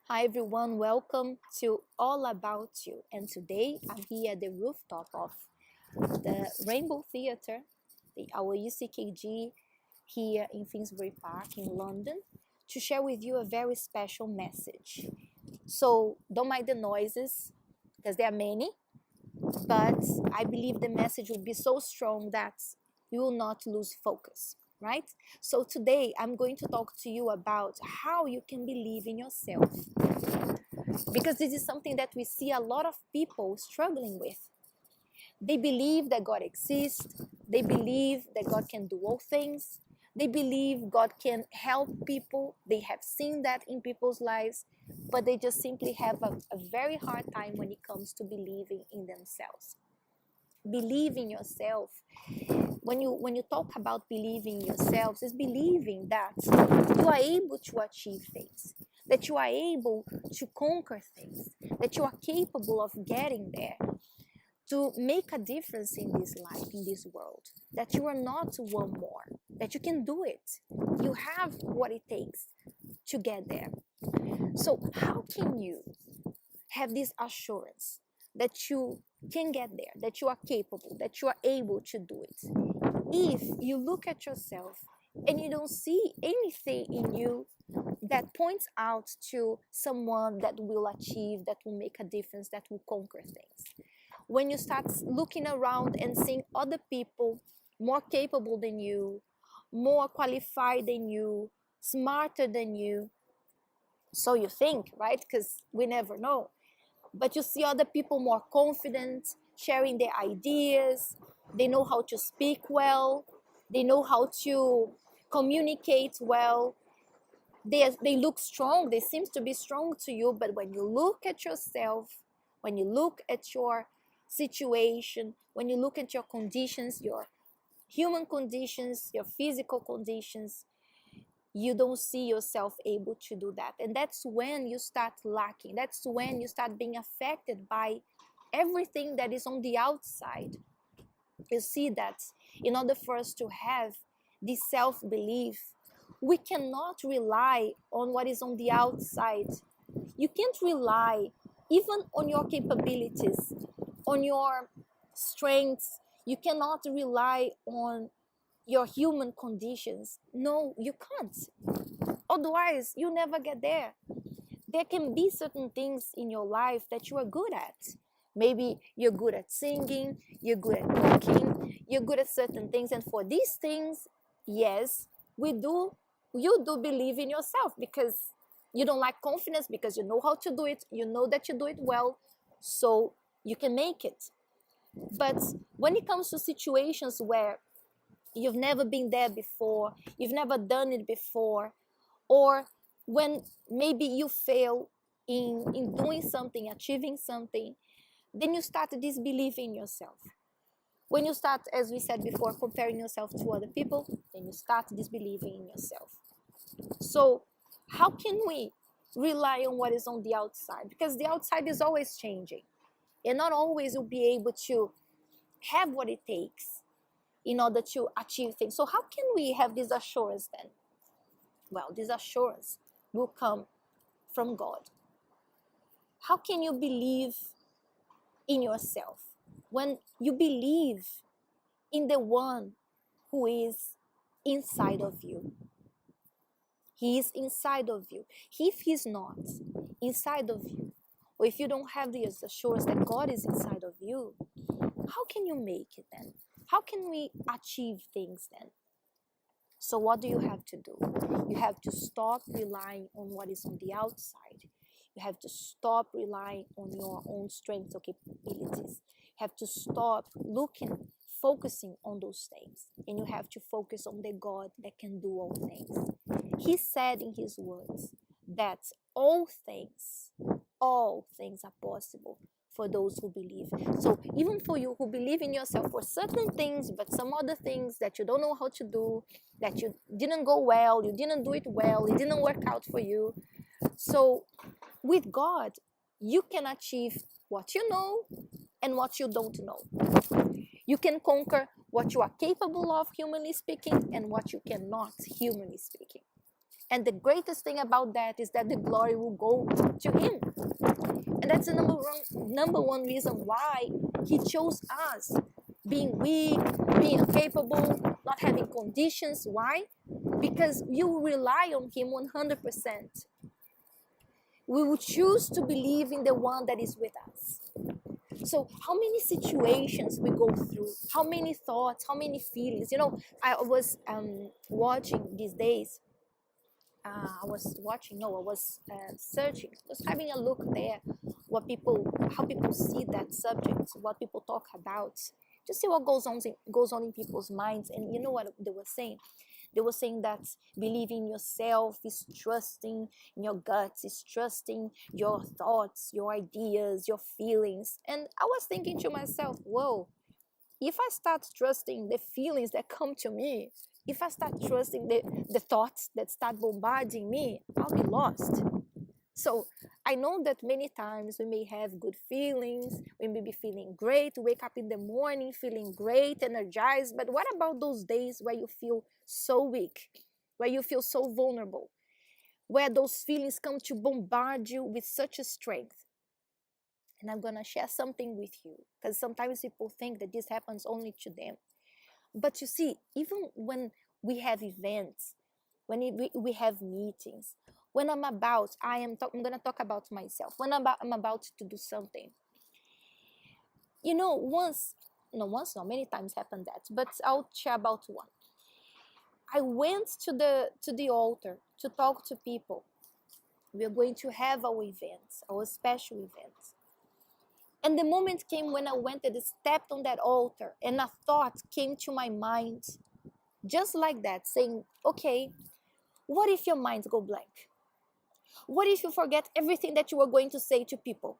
Hi everyone, welcome to All About You. And today I'm here at the rooftop of the Rainbow Theatre, our UCKG here in Finsbury Park in London, to share with you a very special message. So don't mind the noises because there are many, but I believe the message will be so strong that you will not lose focus, right? So today I'm going to talk to you about how you can believe in yourself, because this is something that we see a lot of people struggling with. They believe that God exists, they believe that God can do all things, they believe God can help people, they have seen that in people's lives, but they just simply have a very hard time when it comes to believing in themselves. Believe in yourself. When you talk about believing in yourselves, is believing that you are able to achieve things, that you are able to conquer things, that you are capable of getting there, to make a difference in this life, in this world, that you are not one more, that you can do it. You have what it takes to get there. So how can you have this assurance that you can get there, that you are capable, that you are able to do it, if you look at yourself and you don't see anything in you that points out to someone that will achieve, that will make a difference, that will conquer things? When you start looking around and seeing other people more capable than you, more qualified than you, smarter than you, so you think, right? Because we never know. But you see other people more confident, sharing their ideas, they know how to speak well, they know how to communicate well, they look strong, they seem to be strong to you. But when you look at yourself, when you look at your situation, when you look at your conditions, your human conditions, your physical conditions, you don't see yourself able to do that. And that's when you start lacking. That's when you start being affected by everything that is on the outside. You see that in order for us to have this self-belief, we cannot rely on what is on the outside. You can't rely even on your capabilities, on your strengths. You cannot rely on your human conditions. No, you can't. Otherwise, you never get there. There can be certain things in your life that you are good at. Maybe you're good at singing, you're good at cooking, you're good at certain things. And for these things, yes, you do believe in yourself, because you don't lack confidence, because you know how to do it, you know that you do it well, so you can make it. But when it comes to situations where you've never been there before, you've never done it before, or when maybe you fail in doing something, achieving something, then you start disbelieving yourself. When you start, as we said before, comparing yourself to other people, then you start disbelieving in yourself. So how can we rely on what is on the outside? Because the outside is always changing, and not always you'll be able to have what it takes in order to achieve things. So how can we have this assurance then? Well, this assurance will come from God. How can you believe in yourself when you believe in the one who is inside of you? He is inside of you. If he's not inside of you, or if you don't have this assurance that God is inside of you, how can you make it then? How can we achieve things then? So what do you have to do? You have to stop relying on what is on the outside. You have to stop relying on your own strengths or capabilities. You have to stop focusing on those things. And you have to focus on the God that can do all things. He said in his words that all things are possible for those who believe. So even for you who believe in yourself for certain things, but some other things that you don't know how to do, that you didn't go well, you didn't do it well, it didn't work out for you. So with God, you can achieve what you know and what you don't know. You can conquer what you are capable of, humanly speaking, and what you cannot, humanly speaking. And the greatest thing about that is that the glory will go to him. And that's the number one reason why he chose us. Being weak, being incapable, not having conditions. Why? Because you rely on him 100%. We will choose to believe in the one that is with us. So how many situations we go through, how many thoughts, how many feelings. I was watching these days, I was searching, was having a look there, how people see that subject, what people talk about, to see what goes on in people's minds. And you know what they were saying? They were saying that believing in yourself is trusting in your guts, is trusting your thoughts, your ideas, your feelings. And I was thinking to myself, whoa, if I start trusting the feelings that come to me, if I start trusting the thoughts that start bombarding me, I'll be lost. So I know that many times we may have good feelings, we may be feeling great, wake up in the morning feeling great, energized, but what about those days where you feel so weak, where you feel so vulnerable, where those feelings come to bombard you with such a strength? And I'm going to share something with you, because sometimes people think that this happens only to them. But you see, even when we have events, when we have meetings, when I'm going to talk about myself, when I'm about to do something. Many times happened that, but I'll share about one. I went to the altar to talk to people. We are going to have our events, our special events. And the moment came when I went and stepped on that altar, and a thought came to my mind, just like that, saying, okay, what if your minds go blank? What if you forget everything that you were going to say to people?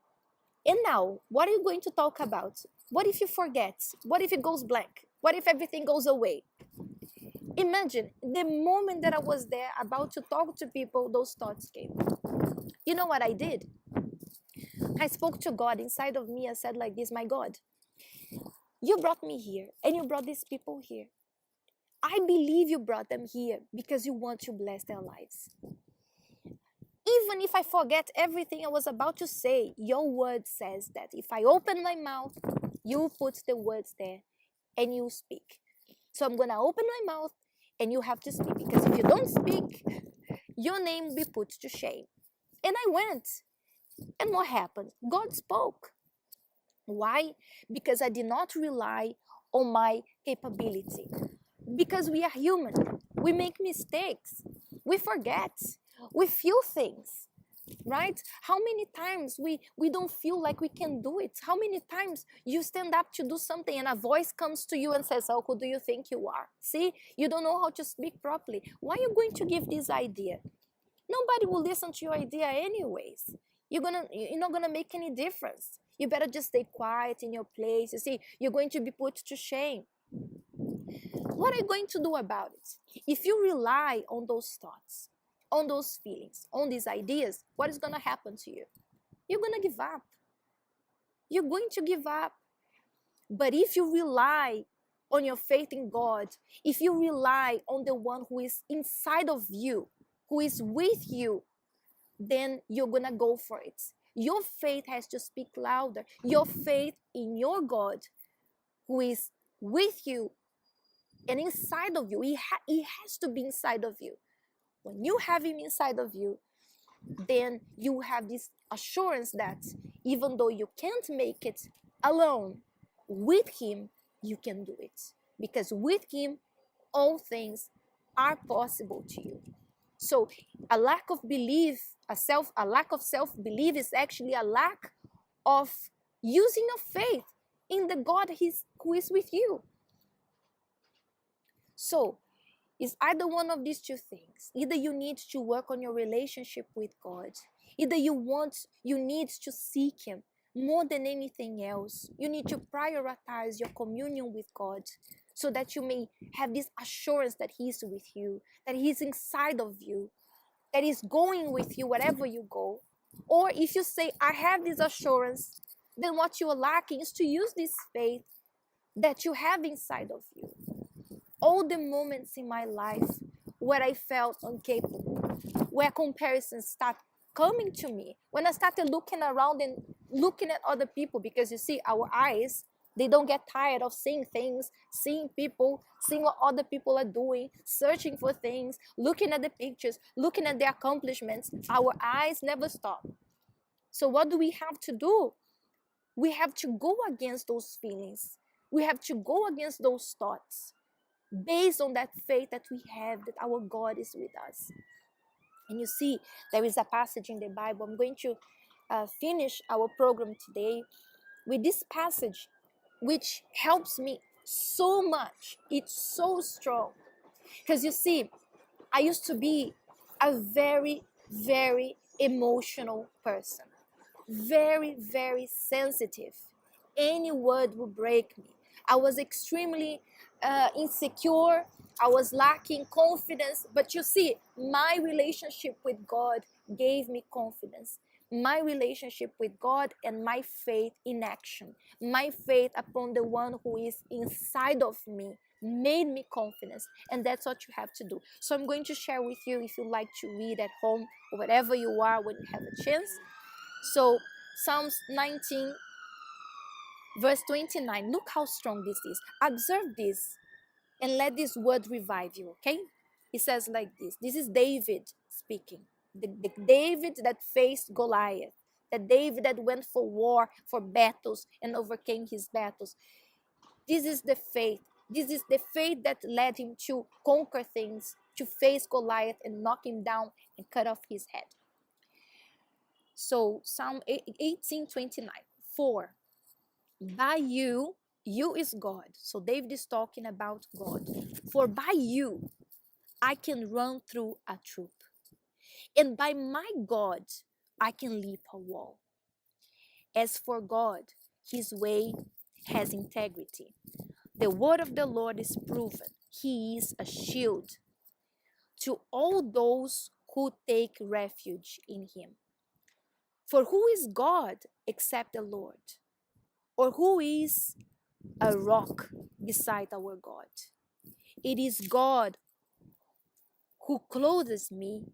And now, what are you going to talk about? What if you forget? What if it goes blank? What if everything goes away? Imagine, the moment that I was there about to talk to people, those thoughts came. You know what I did? I spoke to God inside of me. I said like this, my God, you brought me here and you brought these people here. I believe you brought them here because you want to bless their lives. Even if I forget everything I was about to say, your word says that if I open my mouth, you put the words there and you speak. So I'm going to open my mouth and you have to speak, because if you don't speak, your name will be put to shame. And I went. And what happened? God spoke. Why? Because I did not rely on my capability. Because we are human. We make mistakes. We forget. We feel things. Right? How many times we don't feel like we can do it? How many times you stand up to do something and a voice comes to you and says, oh, who do you think you are? See, you don't know how to speak properly. Why are you going to give this idea? Nobody will listen to your idea anyways. You're not gonna make any difference. You better just stay quiet in your place. You see, you're going to be put to shame. What are you going to do about it? If you rely on those thoughts, on those feelings, on these ideas, what is gonna happen to you? You're gonna give up. You're going to give up. But if you rely on your faith in God, if you rely on the one who is inside of you, who is with you, then you're gonna go for it. Your faith has to speak louder. Your faith in your God, who is with you and inside of you. He has to be inside of you. When you have him inside of you, then you have this assurance that even though you can't make it alone, with him you can do it, because with him all things are possible to you. So a lack of belief, a lack of self-belief is actually a lack of using your faith in the God who is with you. So it's either one of these two things. Either you need to work on your relationship with God. Either you need to seek him more than anything else. You need to prioritize your communion with God so that you may have this assurance that he is with you, that he is inside of you, that is going with you wherever you go. Or if you say, I have this assurance, then what you are lacking is to use this faith that you have inside of you. All the moments in my life where I felt incapable, where comparisons start coming to me, when I started looking around and looking at other people, because you see, our eyes, they don't get tired of seeing things, seeing people, seeing what other people are doing, searching for things, looking at the pictures, looking at the accomplishments. Our eyes never stop. So what do we have to do? We have to go against those feelings. We have to go against those thoughts, based on that faith that we have, that our God is with us. And you see, there is a passage in the Bible. I'm going to finish our program today with this passage, which helps me so much. It's so strong. Because you see, I used to be a very, very emotional person. Very, very sensitive. Any word would break me. I was extremely insecure. I was lacking confidence. But you see, my relationship with God gave me confidence. My relationship with God and my faith in action, my faith upon the one who is inside of me, made me confidence. And that's what you have to do. So I'm going to share with you, if you like to read at home or wherever you are when you have a chance. So Psalms 19 verse 29, look how strong this is. Observe this and let this word revive you, okay? It says like this. This is David speaking. The David that faced Goliath. The David that went for war, for battles, and overcame his battles. This is the faith. This is the faith that led him to conquer things, to face Goliath and knock him down and cut off his head. So Psalm 18:29, for by you is God. So David is talking about God. For by you I can run through a troop, and by my God I can leap a wall. As for God, his way has integrity. The word of the Lord is proven. He is a shield to all those who take refuge in him. For who is God except the Lord? Or who is a rock beside our God? It is God who clothes me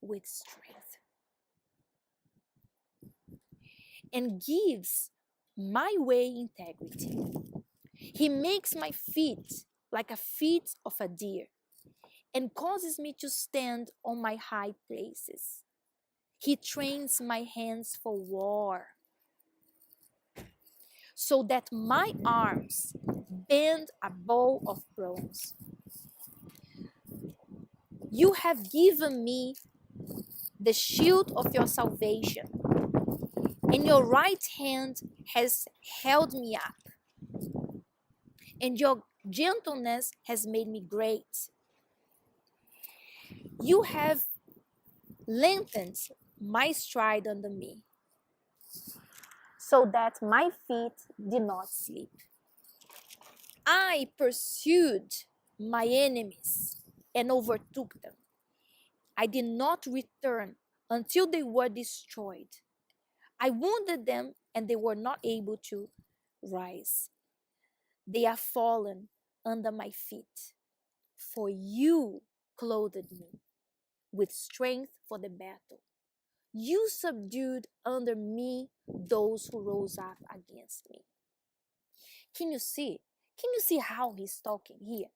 with strength and gives my way integrity. He makes my feet like a feet of a deer and causes me to stand on my high places. He trains my hands for war, so that my arms bend a bow of bronze. You have given me the shield of your salvation, and your right hand has held me up, and your gentleness has made me great. You have lengthened my stride under me, so that my feet did not slip. I pursued my enemies and overtook them. I did not return until they were destroyed. I wounded them and they were not able to rise. They are fallen under my feet. For you clothed me with strength for the battle. You subdued under me those who rose up against me. Can you see? Can you see how he's talking here?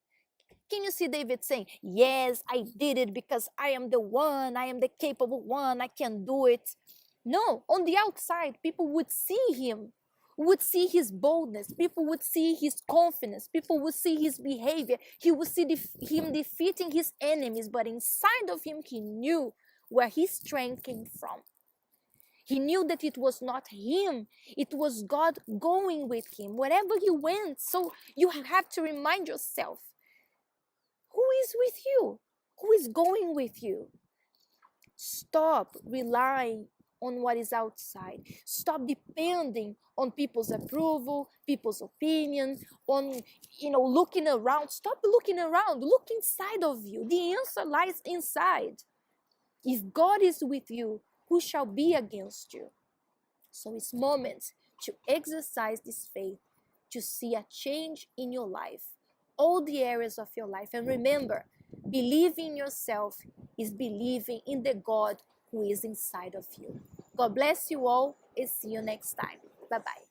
Can you see David saying, yes, I did it because I am the one, I am the capable one, I can do it. No, on the outside, people would see him, would see his boldness, people would see his confidence, people would see his behavior, he would see him defeating his enemies, but inside of him, he knew where his strength came from. He knew that it was not him, it was God going with him wherever he went. So you have to remind yourself, who is with you? Who is going with you? Stop relying on what is outside. Stop depending on people's approval, people's opinion, on looking around. Stop looking around. Look inside of you. The answer lies inside. If God is with you, who shall be against you? So it's moment to exercise this faith, to see a change in your life, all the areas of your life. And remember, Believing in yourself is believing in the God who is inside of you. God bless you all and see you next time. Bye-bye.